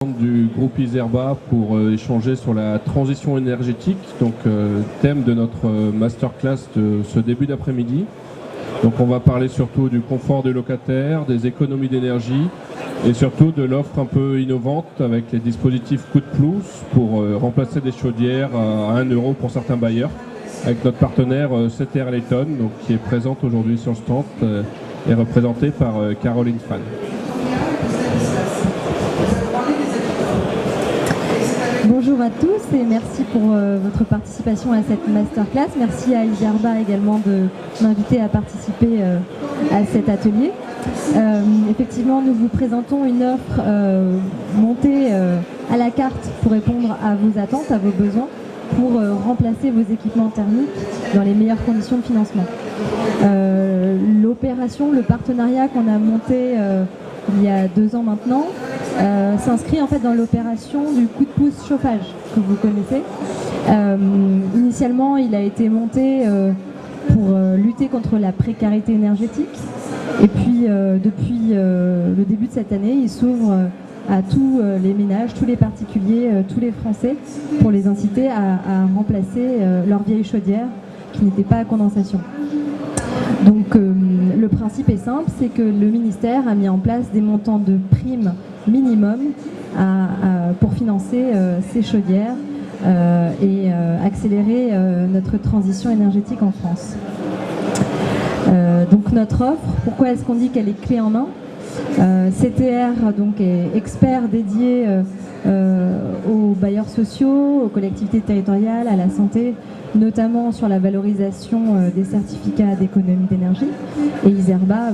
Du groupe Iserba pour échanger sur la transition énergétique, donc thème de notre masterclass de ce début d'après-midi. Donc on va parler surtout du confort des locataires, des économies d'énergie et surtout de l'offre un peu innovante avec les dispositifs coup de pouce pour remplacer des chaudières à 1 euro pour certains bailleurs, avec notre partenaire CTR Layton, donc qui est présente aujourd'hui sur le stand et représentée par Caroline Fan. Bonjour à tous et merci pour votre participation à cette masterclass. Merci à Iserba également de m'inviter à participer à cet atelier. Effectivement, nous vous présentons une offre montée à la carte pour répondre à vos attentes, à vos besoins, pour remplacer vos équipements thermiques dans les meilleures conditions de financement. L'opération, le partenariat qu'on a monté il y a 2 ans maintenant, s'inscrit en fait dans l'opération du coup de pouce chauffage que vous connaissez. Initialement, il a été monté pour lutter contre la précarité énergétique. Et puis, depuis le début de cette année, il s'ouvre à tous les ménages, tous les particuliers, tous les Français, pour les inciter à remplacer leur vieille chaudière qui n'était pas à condensation. Donc, le principe est simple, c'est que le ministère a mis en place des montants de primes minimum pour financer ces chaudières et accélérer notre transition énergétique en France. Donc notre offre, pourquoi est-ce qu'on dit qu'elle est clé en main ? CTR donc, est expert dédié aux bailleurs sociaux, aux collectivités territoriales, à la santé, notamment sur la valorisation des certificats d'économie d'énergie. Et Iserba,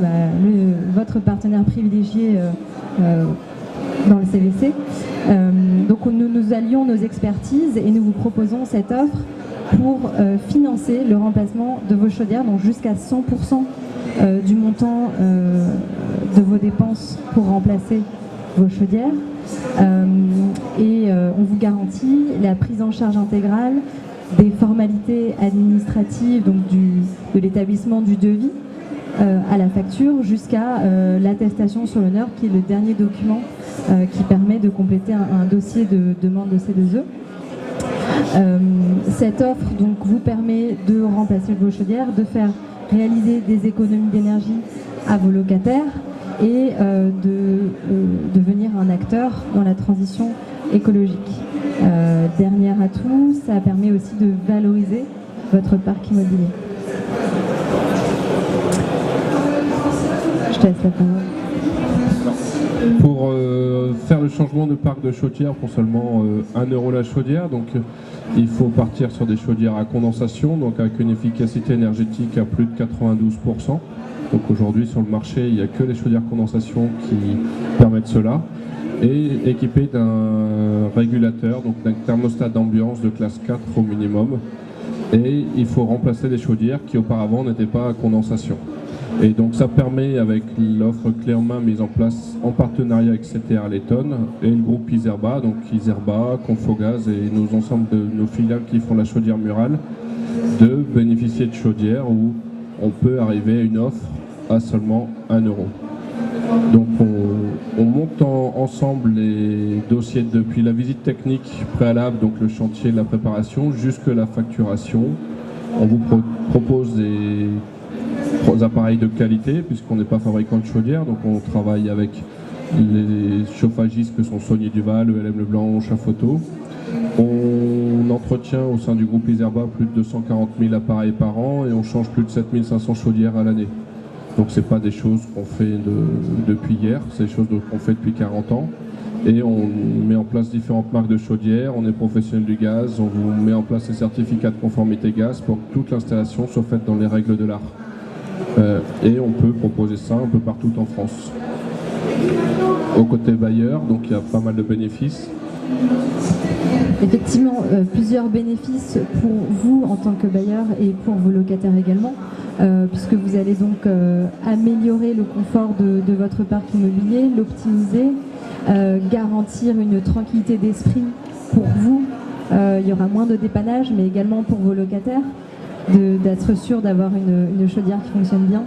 votre partenaire privilégié dans le CVC. Donc nous allions nos expertises et nous vous proposons cette offre pour financer le remplacement de vos chaudières, donc jusqu'à 100% du montant de vos dépenses pour remplacer vos chaudières. On vous garantit la prise en charge intégrale des formalités administratives, donc de l'établissement du devis à la facture jusqu'à l'attestation sur l'honneur, qui est le dernier document qui permet de compléter un dossier de demande de C2E. Cette offre donc vous permet de remplacer vos chaudières, de faire réaliser des économies d'énergie à vos locataires et de devenir un acteur dans la transition écologique. Dernier atout, ça permet aussi de valoriser votre parc immobilier. Je te laisse la parole. Pour faire le changement de parc de chaudière pour seulement 1 euro la chaudière, donc il faut partir sur des chaudières à condensation, donc avec une efficacité énergétique à plus de 92%. Donc aujourd'hui sur le marché, il n'y a que les chaudières condensation qui permettent cela, et équipées d'un régulateur, donc d'un thermostat d'ambiance de classe 4 au minimum. Et il faut remplacer des chaudières qui auparavant n'étaient pas à condensation. Et donc ça permet, avec l'offre clé en main mise en place en partenariat avec CTR Layton et le groupe Iserba, donc Iserba, Confogaz et ensemble de nos filiales qui font la chaudière murale, de bénéficier de chaudières où on peut arriver à une offre à seulement 1 euro. Donc on monte ensemble les dossiers depuis la visite technique préalable, donc le chantier de la préparation, jusque la facturation. On vous propose des appareils de qualité puisqu'on n'est pas fabricant de chaudière, donc on travaille avec les chauffagistes que sont Saunier Duval, ELM Leblanc, Chafoto. On entretient au sein du groupe Iserba plus de 240 000 appareils par an et on change plus de 7500 chaudières à l'année. Donc c'est pas des choses qu'on fait depuis hier, c'est des choses qu'on fait depuis 40 ans. Et on met en place différentes marques de chaudières, on est professionnel du gaz, on vous met en place les certificats de conformité gaz pour que toute l'installation soit faite dans les règles de l'art. Et on peut proposer ça un peu partout en France. Au côté bailleur, donc il y a pas mal de bénéfices. Effectivement, plusieurs bénéfices pour vous en tant que bailleur et pour vos locataires également, puisque vous allez donc améliorer le confort de votre parc immobilier, l'optimiser, garantir une tranquillité d'esprit pour vous. Il y aura moins de dépannage, mais également pour vos locataires, d'être sûr d'avoir une chaudière qui fonctionne bien.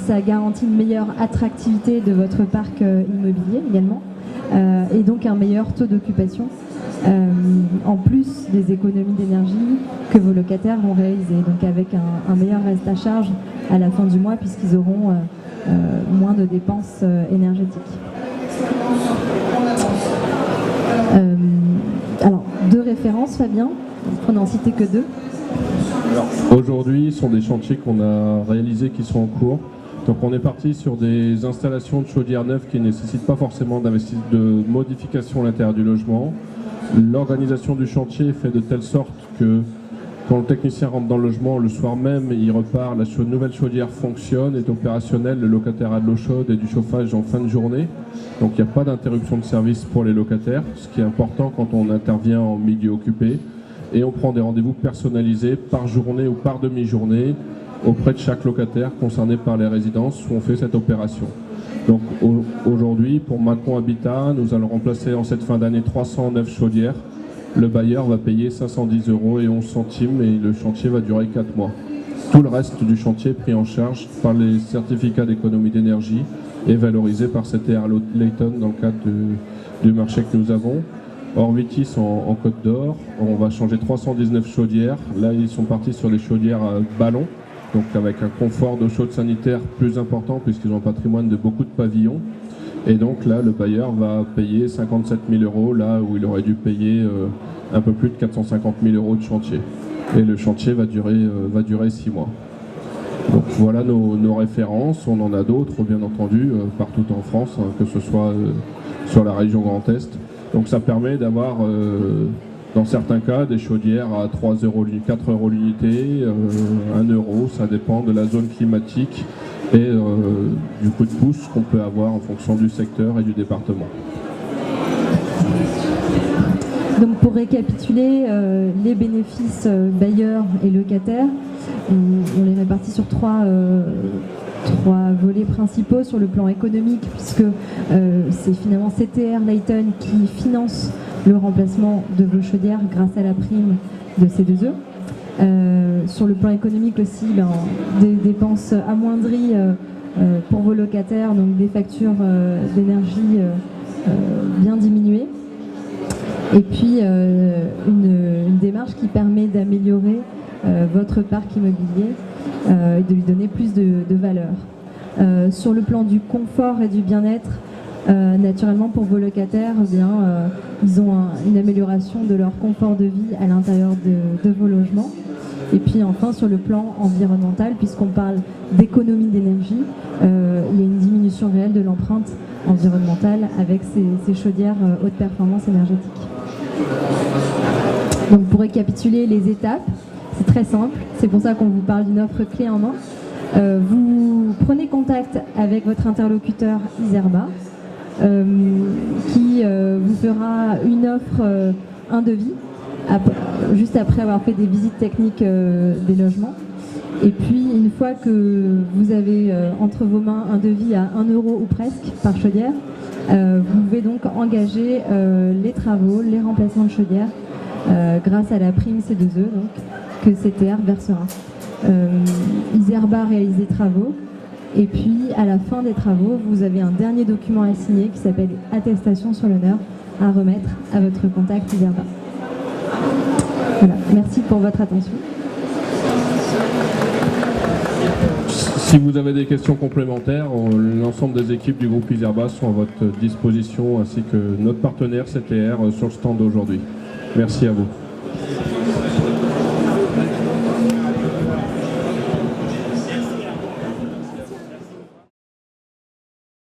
Ça garantit une meilleure attractivité de votre parc immobilier également. et donc un meilleur taux d'occupation, en plus des économies d'énergie que vos locataires vont réaliser, donc avec un meilleur reste à charge à la fin du mois puisqu'ils auront moins de dépenses énergétiques. Alors, 2 références, Fabien, pour n'en citer que 2. Aujourd'hui, ce sont des chantiers qu'on a réalisés qui sont en cours. Donc on est parti sur des installations de chaudières neuves qui ne nécessitent pas forcément de modification à l'intérieur du logement. L'organisation du chantier est faite de telle sorte que quand le technicien rentre dans le logement, le soir même, il repart, la nouvelle chaudière fonctionne, est opérationnelle, le locataire a de l'eau chaude et du chauffage en fin de journée. Donc il n'y a pas d'interruption de service pour les locataires, ce qui est important quand on intervient en milieu occupé. Et on prend des rendez-vous personnalisés par journée ou par demi-journée auprès de chaque locataire concerné par les résidences où on fait cette opération. Donc aujourd'hui, pour Macron Habitat, nous allons remplacer en cette fin d'année 309 chaudières. Le bailleur va payer 510 € et 11 centimes et le chantier va durer 4 mois. Tout le reste du chantier est pris en charge par les certificats d'économie d'énergie et valorisé par CTR Layton dans le cadre du marché que nous avons. Orvitis en Côte d'Or, on va changer 319 chaudières. Là, ils sont partis sur les chaudières à ballon, donc avec un confort d'eau chaude sanitaire plus important puisqu'ils ont un patrimoine de beaucoup de pavillons. Et donc là, le bailleur va payer 57 000 € là où il aurait dû payer un peu plus de 450 000 € de chantier. Et le chantier va durer 6 mois. Donc voilà nos références. On en a d'autres, bien entendu, partout en France, hein, que ce soit sur la région Grand Est. Donc ça permet d'avoir, dans certains cas, des chaudières à 3 €, 4 € l'unité, 1 €, ça dépend de la zone climatique et du coup de pouce qu'on peut avoir en fonction du secteur et du département. Donc pour récapituler, les bénéfices bailleurs et locataires, on les répartit sur trois volets principaux sur le plan économique, puisque c'est finalement CTR Layton qui finance le remplacement de vos chaudières grâce à la prime de C2E. Sur le plan économique aussi, des dépenses amoindries pour vos locataires, donc des factures d'énergie bien diminuées. Et puis une démarche qui permet d'améliorer votre parc immobilier et de lui donner plus de valeur. Sur le plan du confort et du bien-être, naturellement pour vos locataires, ils ont une amélioration de leur confort de vie à l'intérieur de vos logements. Et puis enfin sur le plan environnemental, puisqu'on parle d'économie d'énergie, il y a une diminution réelle de l'empreinte environnementale avec ces chaudières haute performance énergétique. Donc pour récapituler les étapes, c'est très simple, c'est pour ça qu'on vous parle d'une offre clé en main. Vous prenez contact avec votre interlocuteur Iserba qui vous fera une offre, un devis, juste après avoir fait des visites techniques des logements. Et puis une fois que vous avez entre vos mains un devis à 1 € ou presque par chaudière, vous pouvez donc engager les travaux, les remplacements de chaudières grâce à la prime C2E donc, que CTR versera. Iserba réalise des travaux et puis à la fin des travaux, vous avez un dernier document à signer qui s'appelle attestation sur l'honneur à remettre à votre contact Iserba. Voilà, merci pour votre attention. Si vous avez des questions complémentaires, l'ensemble des équipes du groupe Iserba sont à votre disposition ainsi que notre partenaire CTR sur le stand d'aujourd'hui. Merci à vous.